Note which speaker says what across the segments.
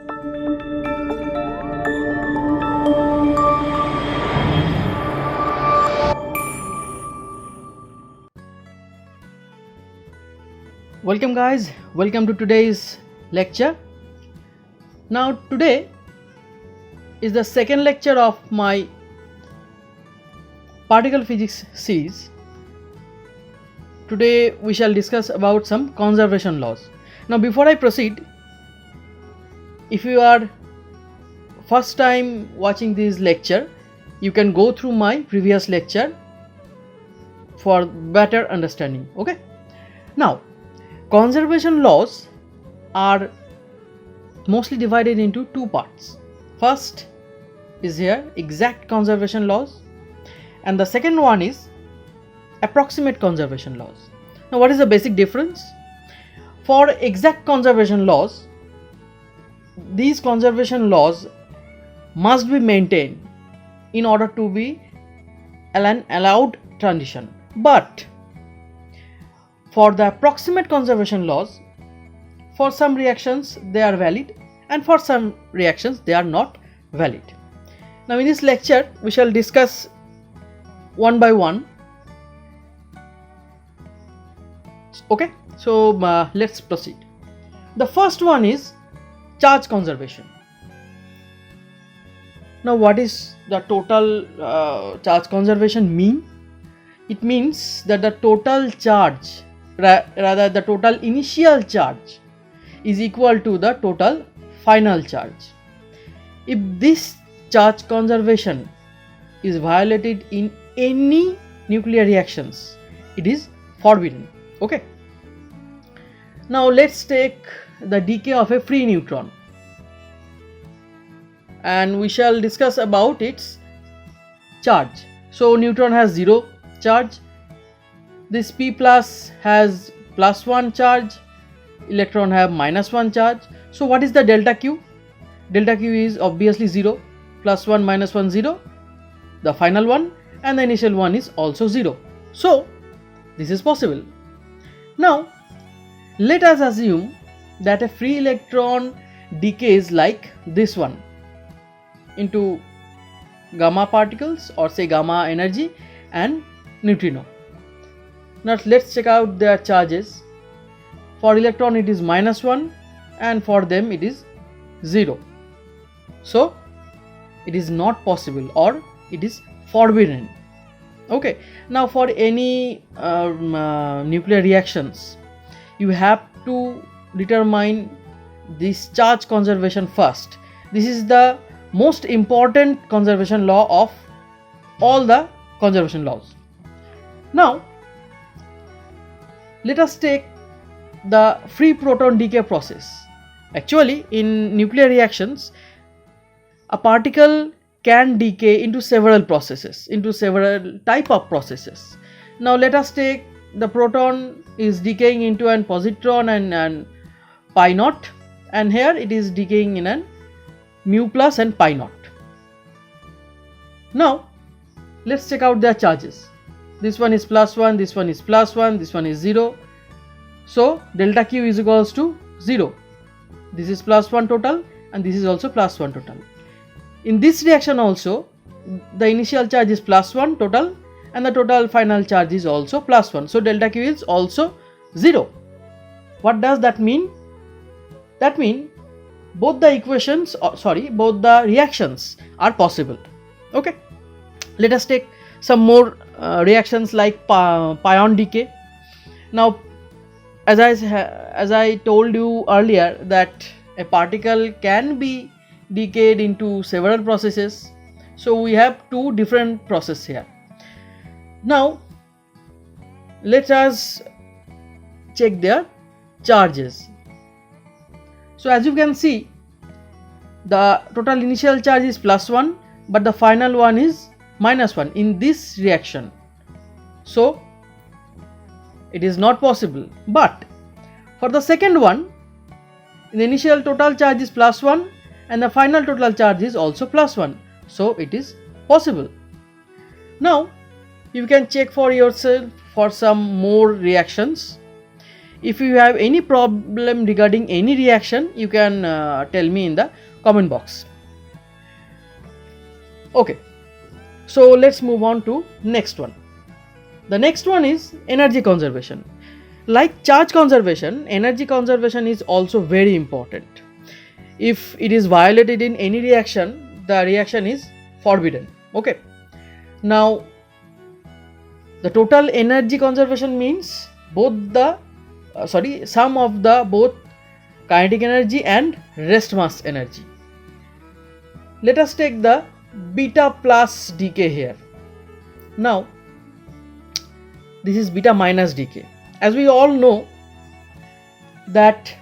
Speaker 1: Welcome guys, welcome to today's lecture. Now today is the second lecture of my particle physics series. Today we shall discuss about some conservation laws. Now before I proceed, if you are first time watching this lecture, you can go through my previous lecture for better understanding. Okay. Now conservation laws are mostly divided into two parts. First is here exact conservation laws, and the second one is approximate conservation laws. Now what is the basic difference? For exact conservation laws, these conservation laws must be maintained in order to be an allowed transition. But for the approximate conservation laws, for some reactions they are valid and for some reactions they are not valid. Now in this lecture we shall discuss one by one. Okay, so let's proceed. The first one is charge conservation. Now what is the total charge conservation mean? It means that the total charge, rather the total initial charge, is equal to the total final charge. If this charge conservation is violated in any nuclear reactions, it is forbidden. Okay. Now let's take the decay of a free neutron, and we shall discuss about its charge. So neutron has 0 charge, this P plus has +1 charge, electron have -1 charge. So what is the delta Q? Delta Q is obviously 0, +1 -1 0, the final one, and the initial one is also 0. So this is possible. Now let us assume that a free electron decays like this one into gamma particles, or say gamma energy and neutrino. Now let's check out their charges. For electron it is -1 and for them it is 0. So it is not possible, or it is forbidden. Okay. Now for any nuclear reactions, you have to determine this charge conservation first. This is the most important conservation law of all the conservation laws. Now let us take the free proton decay process. Actually in nuclear reactions, a particle can decay into several processes, into several type of processes. Now let us take the proton is decaying into an positron and pi naught, and here it is decaying in an mu plus and pi naught. Now let's check out their charges. This one is +1, this one is +1, this one is 0. So delta Q is equals to 0. This is +1 total and this is also +1 total. In this reaction also, the initial charge is +1 total and the total final charge is also +1. So delta Q is also 0. What does that mean? That means both the equations, both the reactions are possible. Okay. Let us take some more reactions like pion decay. Now as I told you earlier that a particle can be decayed into several processes, so we have two different processes here. Now let us check their charges. So as you can see, the total initial charge is +1 but the final one is -1 in this reaction. So it is not possible. But for the second one, the initial total charge is +1 and the final total charge is also +1. So it is possible. Now you can check for yourself for some more reactions. If you have any problem regarding any reaction, you can tell me in the comment box. Okay, so let's move on to next one. The next one is energy conservation. Like charge conservation, energy conservation is also very important. If it is violated in any reaction, the reaction is forbidden. Okay, now the total energy conservation means both the sum of the both kinetic energy and rest mass energy. Let us take the beta plus decay here. Now this is beta minus decay. As we all know that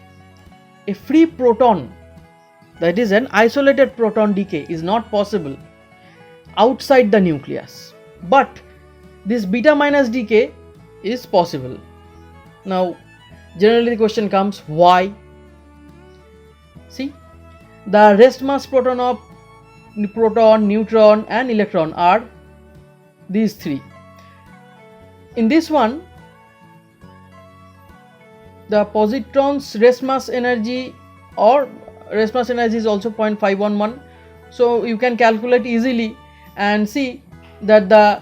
Speaker 1: a free proton, that is an isolated proton decay, is not possible outside the nucleus, but this beta minus decay is possible. Now generally the question comes, why? See, the rest mass proton of proton, neutron and electron are these three. In this one, the positron's rest mass energy is also 0.511, so you can calculate easily and see that the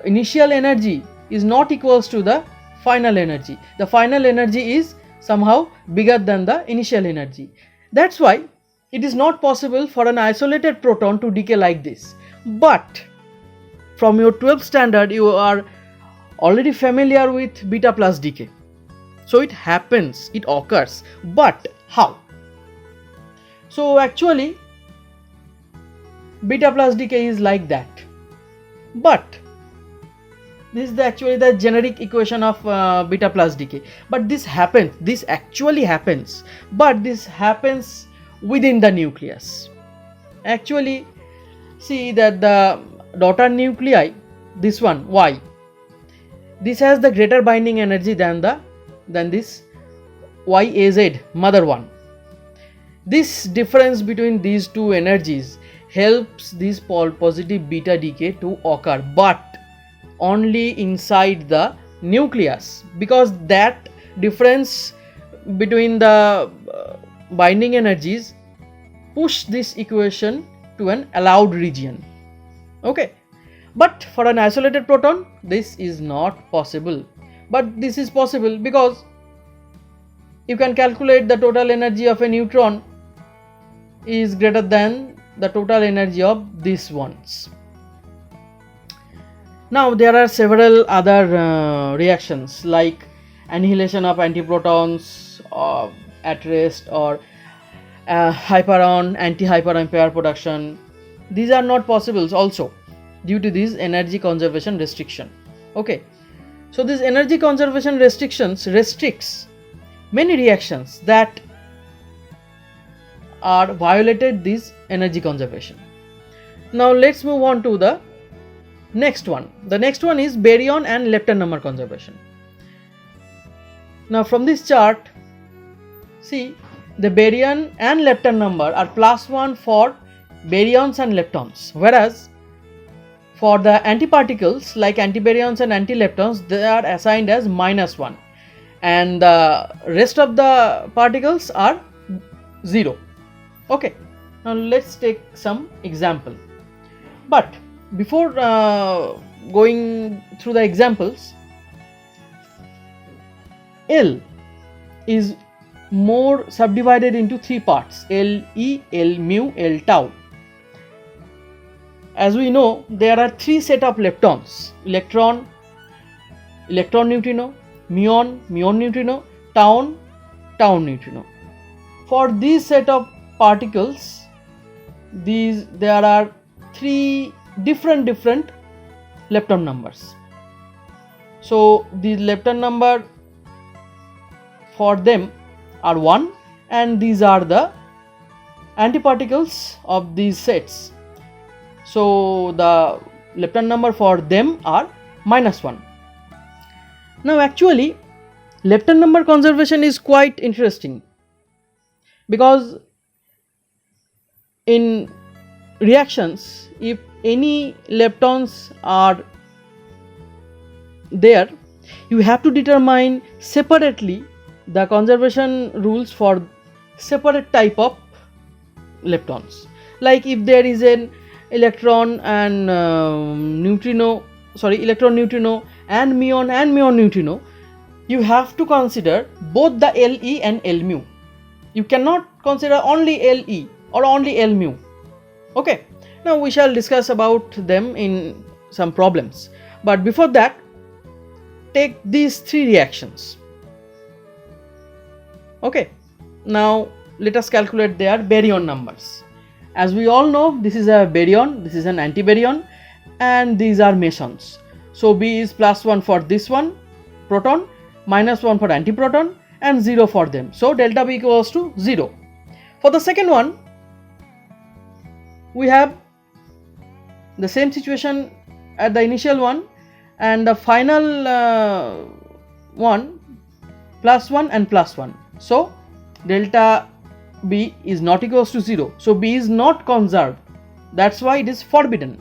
Speaker 1: initial energy is not equals to the final energy. The final energy is somehow bigger than the initial energy. That's why it is not possible for an isolated proton to decay like this. But from your 12th standard, you are already familiar with beta plus decay. So it happens, it occurs, but how? So actually beta plus decay is like that, but this is actually the generic equation of beta plus decay. But this actually happens, but this happens within the nucleus. Actually, see that the daughter nuclei, this one Y, this has the greater binding energy than this YAZ mother one. This difference between these two energies helps this positive beta decay to occur, but only inside the nucleus, because that difference between the binding energies push this equation to an allowed region. Okay, but for an isolated proton this is not possible, but this is possible because you can calculate the total energy of a neutron is greater than the total energy of these ones. Now there are several other reactions like annihilation of antiprotons at rest, or hyperon anti-hyperon pair production. These are not possible also due to this energy conservation restriction. Okay, so this energy conservation restrictions restricts many reactions that are violated this energy conservation. Now let's move on to the next one. The next one is baryon and lepton number conservation. Now from this chart, see, the baryon and lepton number are +1 for baryons and leptons, whereas for the antiparticles like antibaryons and antileptons, they are assigned as -1, and the rest of the particles are 0. Okay, now let's take some example. But before going through the examples, L is more subdivided into 3 parts: L E, L mu, L tau. As we know, there are 3 set of leptons: electron, electron neutrino, muon, muon neutrino, tau, tau neutrino. For these set of particles, there are 3 different lepton numbers. So the lepton number for them are 1, and these are the antiparticles of these sets. So the lepton number for them are -1. Now actually lepton number conservation is quite interesting, because in reactions, if any leptons are there, you have to determine separately the conservation rules for separate type of leptons. Like if there is an electron and electron neutrino and muon neutrino, you have to consider both the Le and L mu. You cannot consider only Le or only L mu. Okay, now we shall discuss about them in some problems, but before that, take these three reactions. Okay, now let us calculate their baryon numbers. As we all know, this is a baryon, this is an antibaryon, and these are mesons. So B is +1 for this one proton, -1 for antiproton, and 0 for them. So delta B equals to 0. For the second one, we have the same situation at the initial one, and the final one +1 and +1. So delta B is not equals to 0. So B is not conserved. That's why it is forbidden,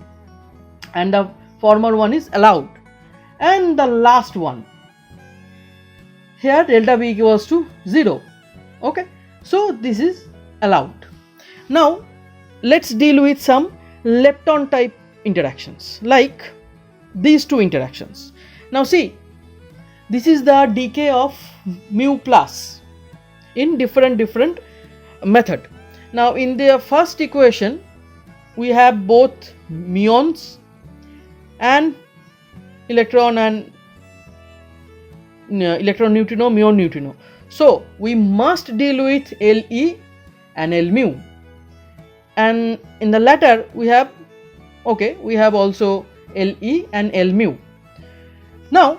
Speaker 1: and the former one is allowed. And the last one, here delta B equals to 0. Okay, so this is allowed. Now let's deal with some lepton type interactions, like these two interactions. Now see, this is the decay of mu plus in different method. Now in the first equation, we have both muons and electron neutrino, muon neutrino. So we must deal with Le and L mu, and in the latter we have also Le and L mu. Now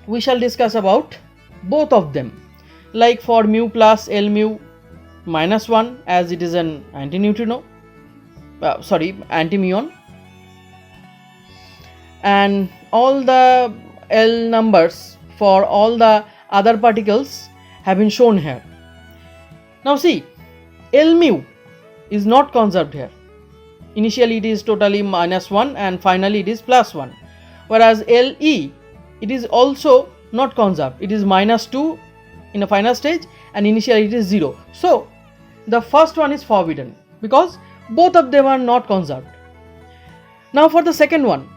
Speaker 1: we shall discuss about both of them, like for mu plus L mu -1, as it is an anti-neutrino, anti-muon, and all the L numbers for all the other particles have been shown here. Now see, L mu is not conserved here. Initially it is totally -1 and finally it is +1, whereas Le, it is also not conserved. It is -2 in the final stage and initially it is 0. So the first one is forbidden because both of them are not conserved. Now for the second one,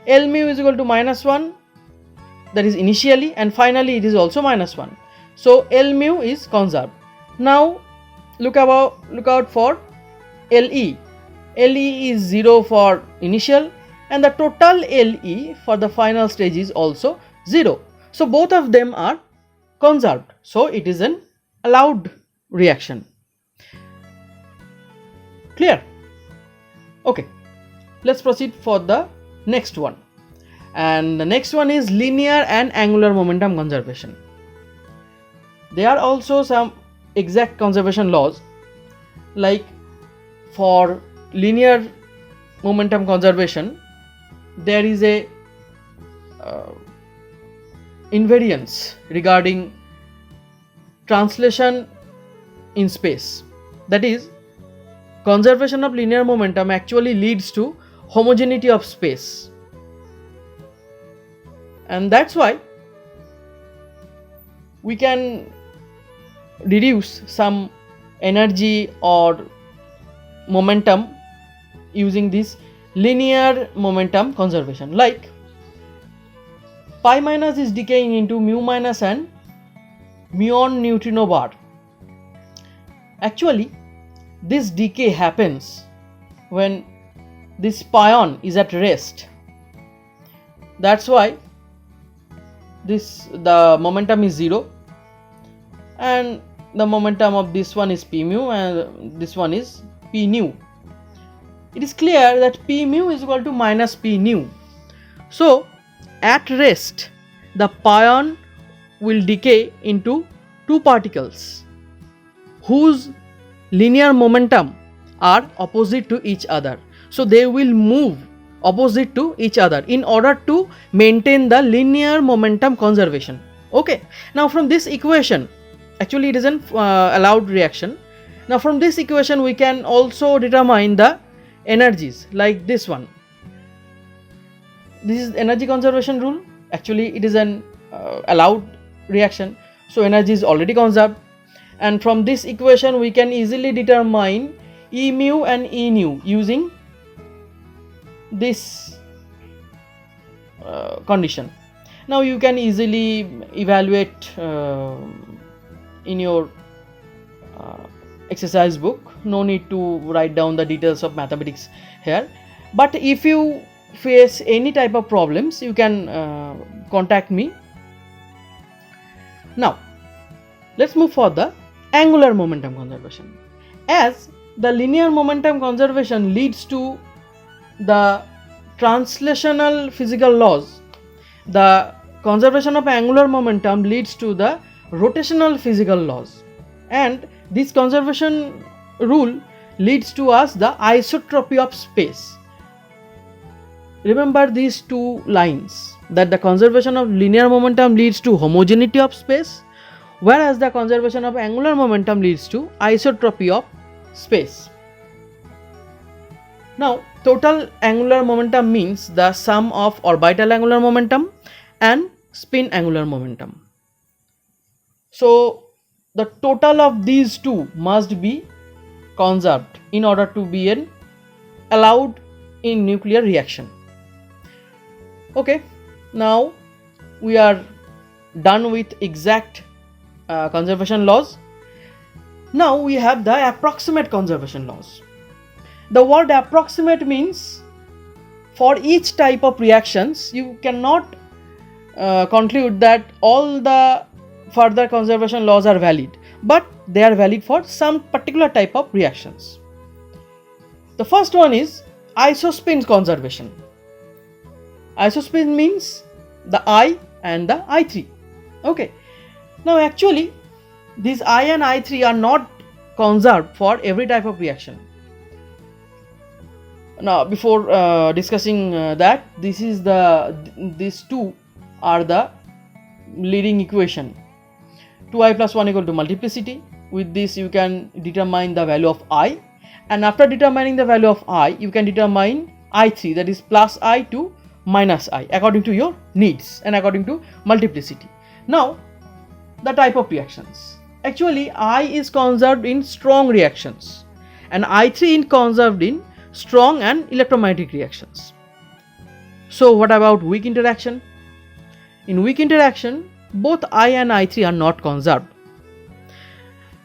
Speaker 1: L mu is equal to -1, that is initially, and finally it is also -1. So L mu is conserved. Now look out for Le. Le is 0 for initial, and the total Le for the final stage is also 0. So both of them are conserved. So it is an allowed reaction. Clear? Okay, let's proceed for the next one. And the next one is linear and angular momentum conservation. There are also some exact conservation laws, like for linear momentum conservation, there is a invariance regarding translation in space. That is, conservation of linear momentum actually leads to homogeneity of space, and that's why we can reduce some energy or momentum using this linear momentum conservation. Like pi minus is decaying into mu minus and muon neutrino bar. Actually this decay happens when this pion is at rest. That's why the momentum is 0, and the momentum of this one is p mu and this one is p nu. It is clear that p mu is equal to minus p nu. So at rest the pion will decay into two particles whose linear momentum are opposite to each other. So they will move opposite to each other in order to maintain the linear momentum conservation. Okay, now from this equation, actually it is an allowed reaction. Now from this equation we can also determine the energies, like this one. This is energy conservation rule. Actually it is an allowed reaction, so energy is already conserved. And from this equation we can easily determine E mu and E nu using this condition. Now you can easily evaluate in your exercise book, no need to write down the details of mathematics here. But if you face any type of problems, you can contact me. Now let's move for the angular momentum conservation. As the linear momentum conservation leads to the translational physical laws, the conservation of angular momentum leads to the rotational physical laws, and this conservation rule leads to us the isotropy of space. Remember these two lines, that the conservation of linear momentum leads to homogeneity of space, whereas the conservation of angular momentum leads to isotropy of space. Now total angular momentum means the sum of orbital angular momentum and spin angular momentum. So the total of these two must be conserved in order to be allowed in nuclear reaction. Okay, now we are done with exact conservation laws. Now we have the approximate conservation laws. The word approximate means for each type of reactions you cannot conclude that all the further conservation laws are valid, but they are valid for some particular type of reactions. The first one is isospin conservation. Isospin means the I and the I3. Okay, now actually these I and I3 are not conserved for every type of reaction. Now before discussing that, these two are the leading equation. 2i plus 1 equal to multiplicity. With this you can determine the value of I, and after determining the value of I you can determine I3, that is plus I to minus I, according to your needs and according to multiplicity. Now the type of reactions. Actually I is conserved in strong reactions and I3 is conserved in strong and electromagnetic reactions. So what about weak interaction? In weak interaction both I and I3 are not conserved.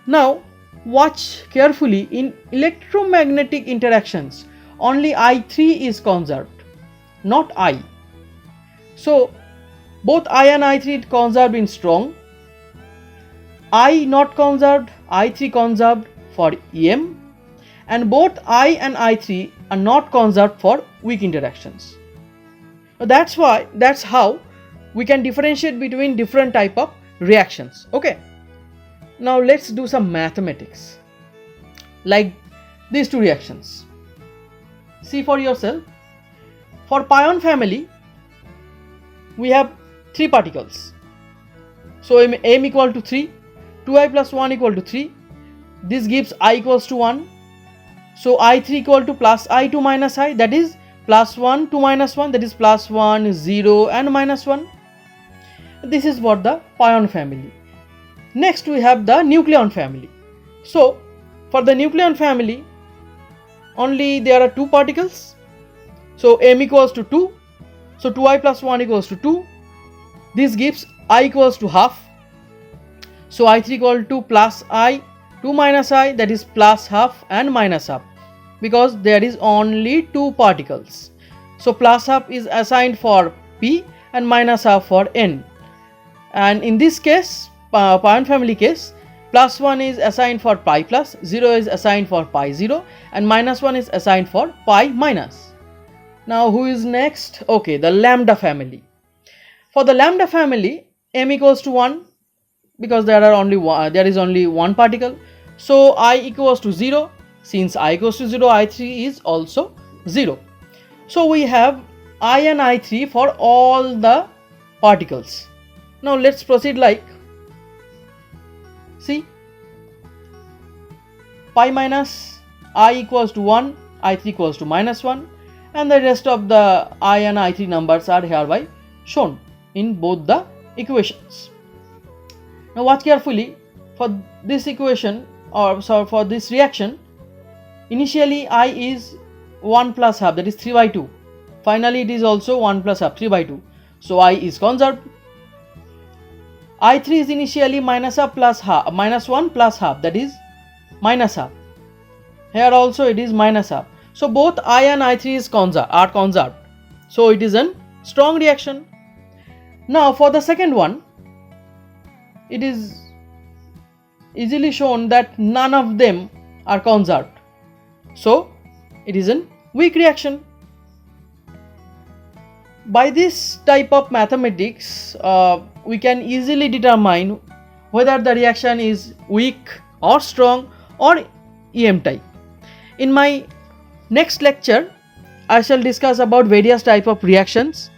Speaker 1: Now watch carefully, in electromagnetic interactions only I3 is conserved, not I. So both I and I3 conserved in strong, I not conserved, I3 conserved for EM, and both I and I3 are not conserved for weak interactions. That's how we can differentiate between different type of reactions. Okay, now let's do some mathematics like these two reactions. See for yourself. For pion family we have 3 particles, so m equal to 3, 2i plus 1 equal to 3, this gives I equals to 1, so I3 equal to plus I to minus I, that is plus 1 to minus 1, that is plus 1, 0 and minus 1. This is for the pion family. Next we have the nucleon family. So for the nucleon family only there are 2 particles, so m equals to 2, so 2i plus 1 equals to 2, this gives I equals to half, so I3 equal to plus I to minus I, that is plus half and minus half, because there is only 2 particles, so plus half is assigned for P and minus half for N. And in this case, pion family case, plus 1 is assigned for pi plus, 0 is assigned for pi 0 and minus 1 is assigned for pi minus. Now who is next? Okay, the lambda family. For the lambda family m equals to 1 because there is only one particle, so I equals to 0. Since I equals to 0, I3 is also 0. So we have I and I3 for all the particles. Now let's proceed like, see, pi minus I equals to 1, I3 equals to minus 1, and the rest of the I and I3 numbers are hereby shown in both the equations. Now watch carefully. For this equation, or sorry, for this reaction, initially I is 1 plus half, that is 3 by 2. Finally it is also 1 plus half, 3 by 2. So I is conserved. I3 is initially minus half plus half, minus 1 plus half, that is minus half. Here also it is minus half. So both I and I3 are conserved. So it is a strong reaction. Now for the second one, it is easily shown that none of them are conserved. So it is a weak reaction. By this type of mathematics, we can easily determine whether the reaction is weak or strong or EM type. In my next lecture, I shall discuss about various type of reactions.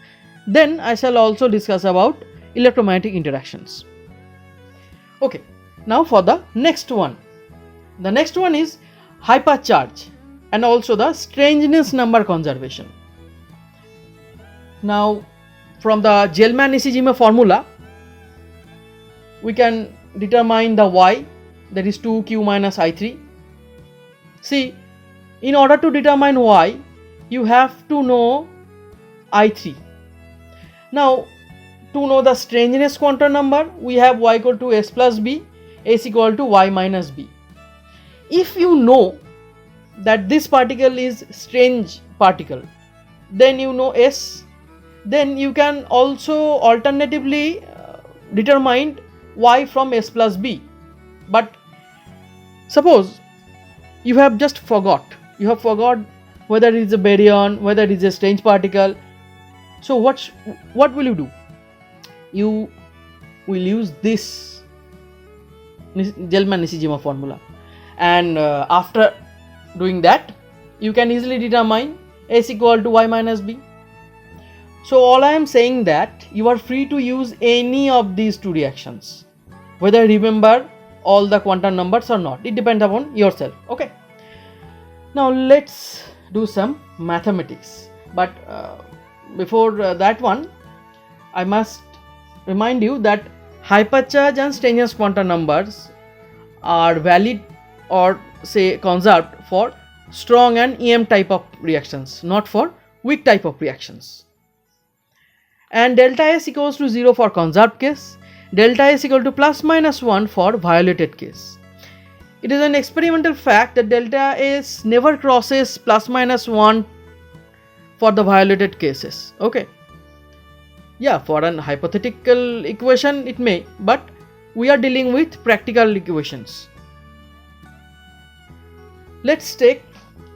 Speaker 1: Then I shall also discuss about electromagnetic interactions. Okay, now for the next one. The next one is hypercharge and also the strangeness number conservation. Now from the Gell-Mann-Ishijima formula, we can determine the y, that is 2q minus I3. See, in order to determine y, you have to know I3. Now to know the strangeness quantum number, we have y equal to s plus b, s equal to y minus b. If you know that this particle is strange particle, then you know s, then you can also alternatively determine y from s plus b. But suppose you have just forgot, whether it is a baryon, whether it is a strange particle. So what will you do? You will use this Gell-Mann-Ishijima formula, and after doing that, you can easily determine s equal to y minus b. So all I am saying that you are free to use any of these two reactions, whether you remember all the quantum numbers or not. It depends upon yourself. Okay. Now let's do some mathematics. But before that one, I must remind you that hypercharge and strangeness quantum numbers are valid or say conserved for strong and EM type of reactions, not for weak type of reactions. And delta S equals to 0 for conserved case, delta S equal to plus minus 1 for violated case. It is an experimental fact that delta S never crosses plus minus 1 for the violated cases. Okay. Yeah, for an hypothetical equation it may, but we are dealing with practical equations. Let's take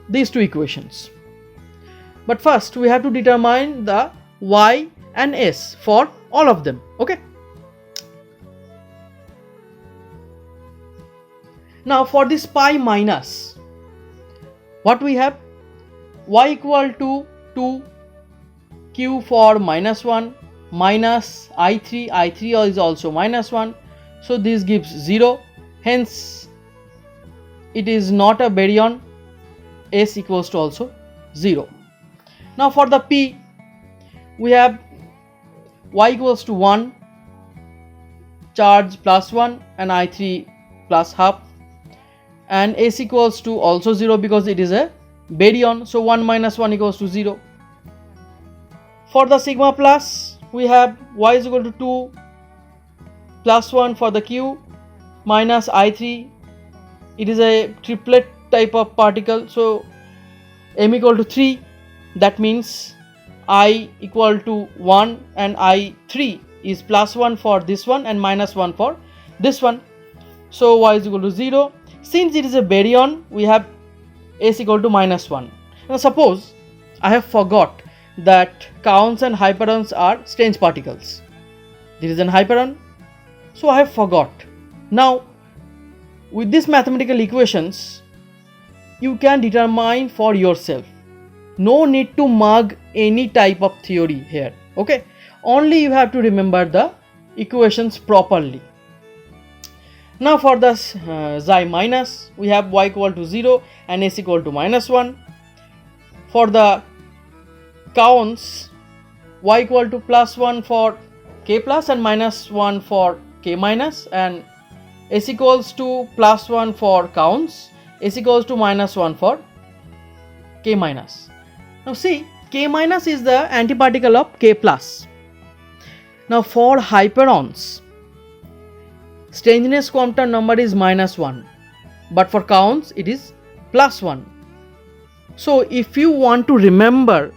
Speaker 1: these two equations. But first we have to determine the y and s for all of them. Okay. Now for this pi minus, what we have? Y equal to 2q for minus 1 minus I3 is also minus 1. So this gives 0. Hence it is not a baryon. S equals to also 0. Now for the p, we have y equals to 1, charge plus 1 and I3 plus half, and s equals to also 0 because it is a baryon. So 1 minus 1 equals to 0. For the sigma plus, we have y is equal to 2 plus 1 for the q minus I3. It is a triplet type of particle, so m equal to 3. That means I equal to 1 and I3 is plus 1 for this one and minus 1 for this one. So y is equal to 0. Since it is a baryon, we have s equal to minus 1. Now suppose I have forgot that kaons and hyperons are strange particles. There is an hyperon, so I have forgot. Now with these mathematical equations, you can determine for yourself. No need to mug any type of theory here. Okay, only you have to remember the equations properly. Now for the xi minus, we have y equal to 0 and s equal to minus 1. For the kaons, y equal to plus 1 for K plus and minus 1 for K minus, and S equals to plus 1 for counts, S equals to minus 1 for K minus. Now see, K minus is the antiparticle of K plus. Now for hyperons, strangeness quantum number is minus 1, but for counts it is plus 1. So if you want to remember,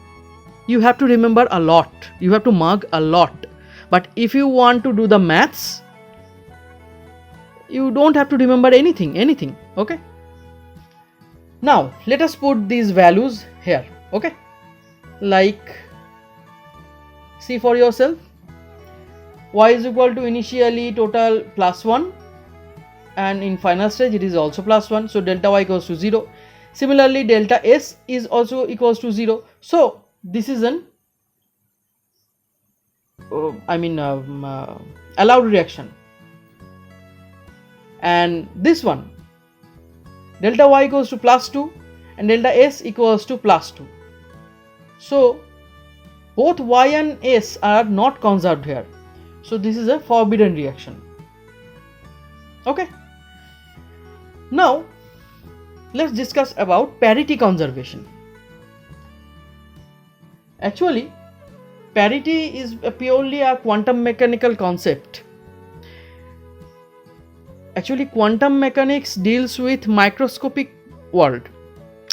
Speaker 1: you have to remember a lot, you have to mark a lot. But if you want to do the maths, you don't have to remember anything, okay? Now let us put these values here, okay? Like, see for yourself, y is equal to initially total plus 1, and in final stage it is also plus 1, so delta y equals to 0. Similarly, delta s is also equals to 0. So this is an allowed reaction. And this one, delta y equals to plus 2 and delta s equals to plus 2. So both y and s are not conserved here. So this is a forbidden reaction. Okay. Now let's discuss about parity conservation. Actually, parity is purely a quantum mechanical concept. Actually, quantum mechanics deals with microscopic world,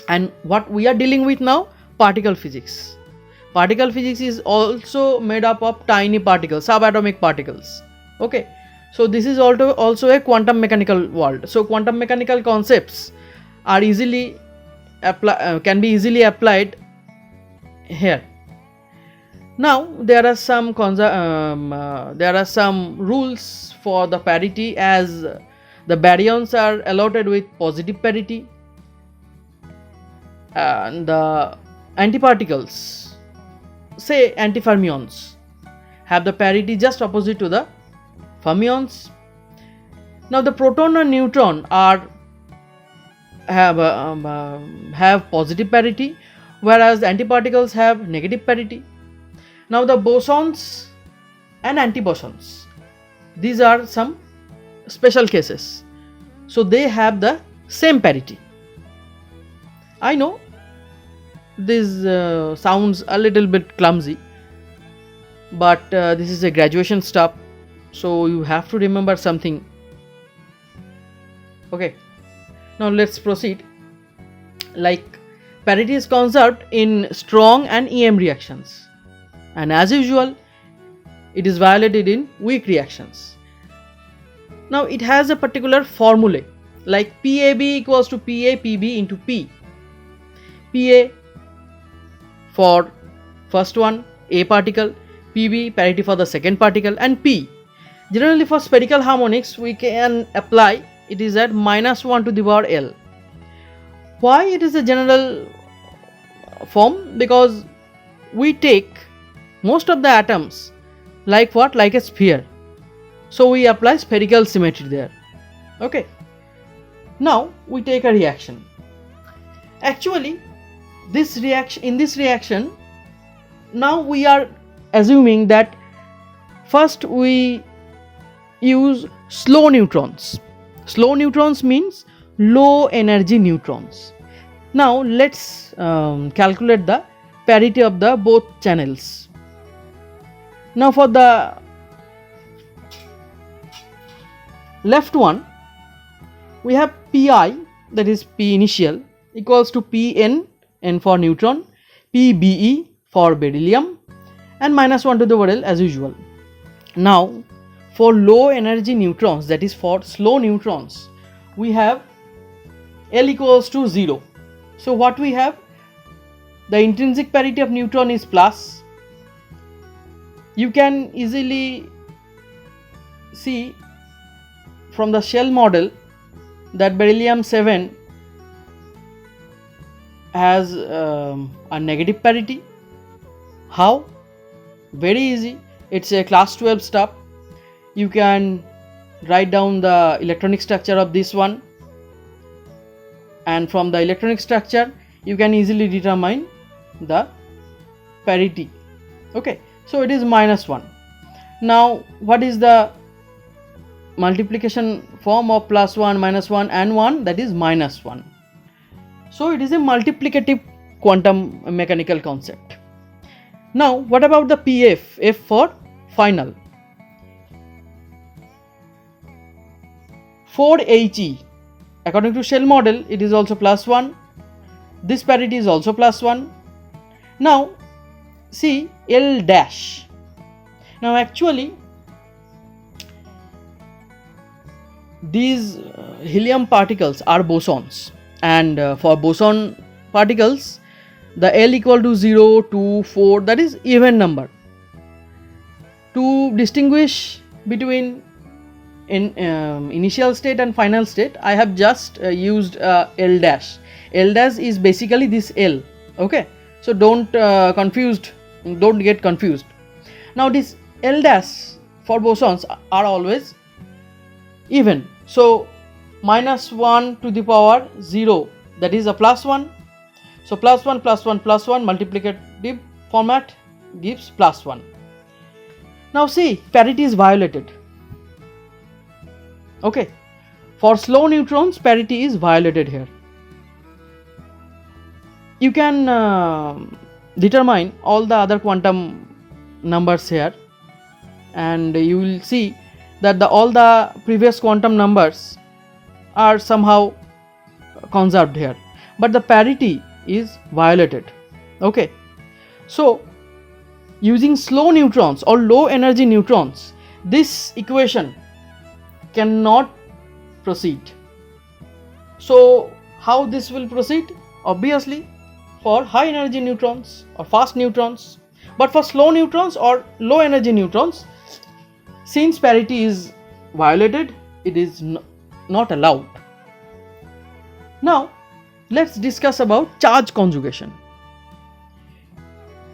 Speaker 1: and what we are dealing with now, particle physics. Particle physics is also made up of tiny particles, subatomic particles. Okay, so this is also a quantum mechanical world. So quantum mechanical concepts are can be easily applied here. Now there are some rules for the parity, as the baryons are allotted with positive parity, and the antiparticles, say antifermions, have the parity just opposite to the fermions. Now the proton and neutron have positive parity, whereas antiparticles have negative parity. Now the bosons and antibosons, these are some special cases, so they have the same parity. I know this sounds a little bit clumsy, but this is a graduation stuff, so you have to remember something. Okay, now let's proceed. Like, parity is conserved in strong and EM reactions, and as usual it is violated in weak reactions. Now it has a particular formula, like PAB equals to PA PB into P. PA for first one, A particle, PB parity for the second particle, and P. Generally for spherical harmonics we can apply it is at minus 1 to the power L. Why it is a general form? Because we take most of the atoms like what? Like a sphere. So we apply spherical symmetry there. Okay. Now we take a reaction. Actually, in this reaction, now we are assuming that first we use slow neutrons. Slow neutrons means low energy neutrons. Now let's calculate the parity of the both channels. Now for the left one, we have Pi, that is P initial, equals to Pn, N for neutron, Pbe for beryllium, and minus 1 to the power L as usual. Now for low energy neutrons, that is for slow neutrons, we have L equals to 0. So what we have? The intrinsic parity of neutron is plus. You can easily see from the shell model that beryllium 7 has a negative parity. How? Very easy. It's a class 12 stuff. You can write down the electronic structure of this one, and from the electronic structure you can easily determine the parity. Okay, so it is minus 1. Now what is the multiplication form of plus 1, minus 1 and 1? That is minus 1. So it is a multiplicative quantum mechanical concept. Now what about the PF? F for final. For HE, according to shell model, it is also plus 1. This parity is also plus 1. Now see L dash. Now actually these helium particles are bosons, and for boson particles the L equal to 0, 2, 4, that is even number. To distinguish between initial state and final state, I have just used L dash. L dash is basically this L. Okay, so don't get confused. Now this L dash for bosons are always even. So minus 1 to the power 0, that is a plus 1. So plus 1 plus 1 plus 1 multiplicative format gives plus 1. Now see, parity is violated. Okay, for slow neutrons parity is violated here. You can determine all the other quantum numbers here, and you will see that all the previous quantum numbers are somehow conserved here, but the parity is violated. Okay, so using slow neutrons or low energy neutrons, this equation cannot proceed. So how this will proceed? Obviously for high energy neutrons or fast neutrons, but for slow neutrons or low energy neutrons, since parity is violated, it is not allowed. Now let's discuss about charge conjugation.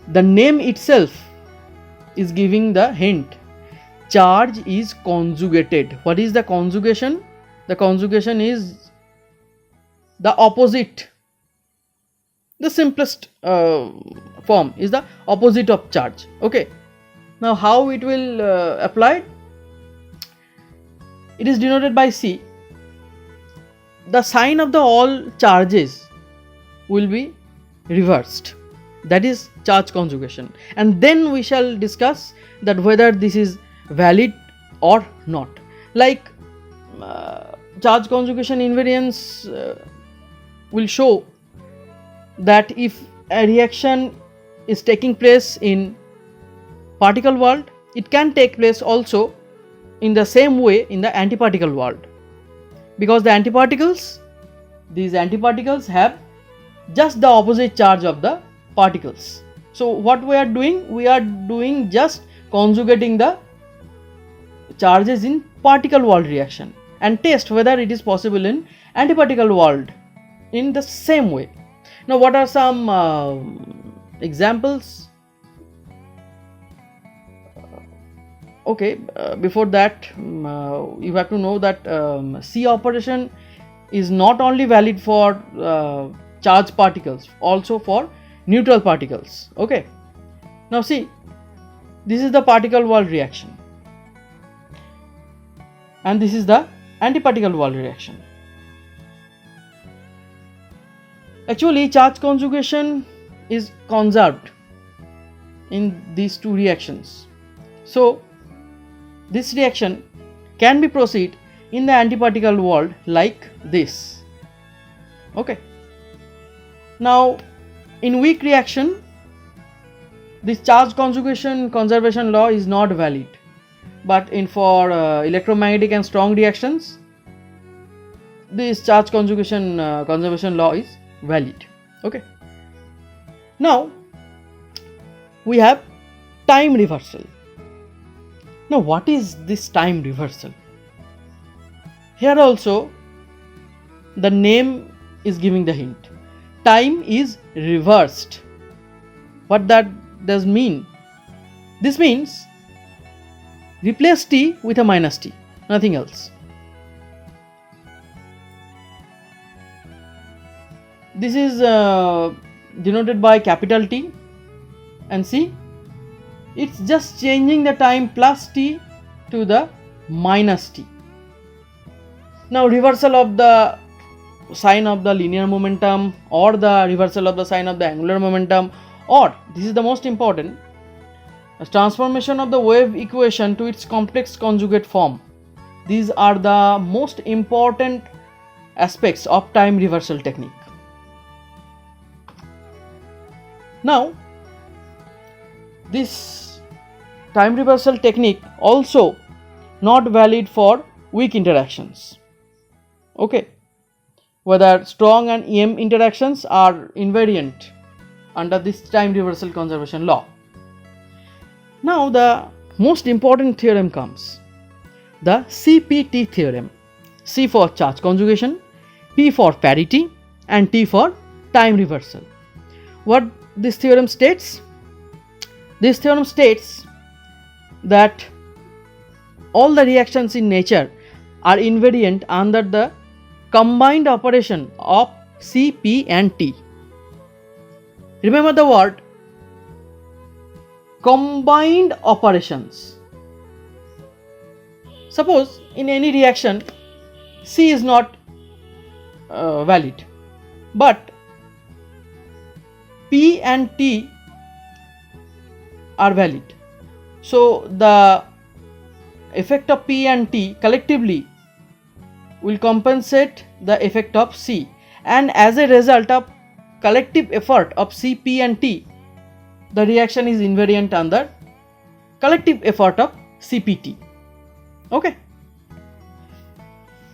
Speaker 1: The name itself is giving the hint. Charge is conjugated. What is the conjugation? The conjugation is the opposite. The simplest form is the opposite of charge. Okay. Now how it will apply? It is denoted by C. The sign of the all charges will be reversed. That is charge conjugation, and then we shall discuss that whether this is valid or not. Like charge conjugation invariance will show that if a reaction is taking place in particle world, it can take place also in the same way in the antiparticle world, because these antiparticles have just the opposite charge of the particles. So what we are doing just conjugating the charges in particle world reaction and test whether it is possible in antiparticle world in the same way. Now what are some examples? Okay, before that you have to know that C operation is not only valid for charged particles, also for neutral particles. Okay, now see, this is the particle wall reaction and this is the antiparticle wall reaction. Actually charge conjugation is conserved in these two reactions. So this reaction can be proceed in the antiparticle world like this. Okay, now in weak reaction this charge conservation law is not valid, but for electromagnetic and strong reactions this charge conservation law is valid. Okay, now we have time reversal. Now what is this time reversal? Here also the name is giving the hint. Time is reversed. What that does mean? This means replace t with a minus t, nothing else. This is denoted by capital T, and see It's just changing the time plus t to the minus t. Now reversal of the sign of the linear momentum, or the reversal of the sign of the angular momentum, or this is the most important, a transformation of the wave equation to its complex conjugate form. These are the most important aspects of time reversal technique. Now this time reversal technique also not valid for weak interactions. Okay, whether strong and EM interactions are invariant under this time reversal conservation law. Now the most important theorem comes, the CPT theorem. C for charge conjugation, P for parity, and T for time reversal. What this theorem states? This theorem states that all the reactions in nature are invariant under the combined operation of C, P and T. Remember the word combined operations. Suppose in any reaction C is not valid, but P and T are valid. So the effect of P and T collectively will compensate the effect of C, and as a result of collective effort of C, P and T, the reaction is invariant under collective effort of CPT. Okay.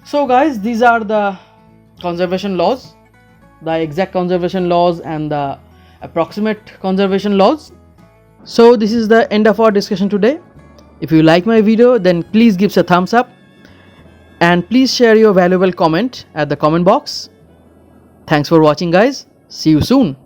Speaker 1: So guys, these are the conservation laws, the exact conservation laws and the approximate conservation laws. So this is the end of our discussion today. If you like my video, then please give us a thumbs up and please share your valuable comment at the comment box. Thanks for watching guys. See you soon.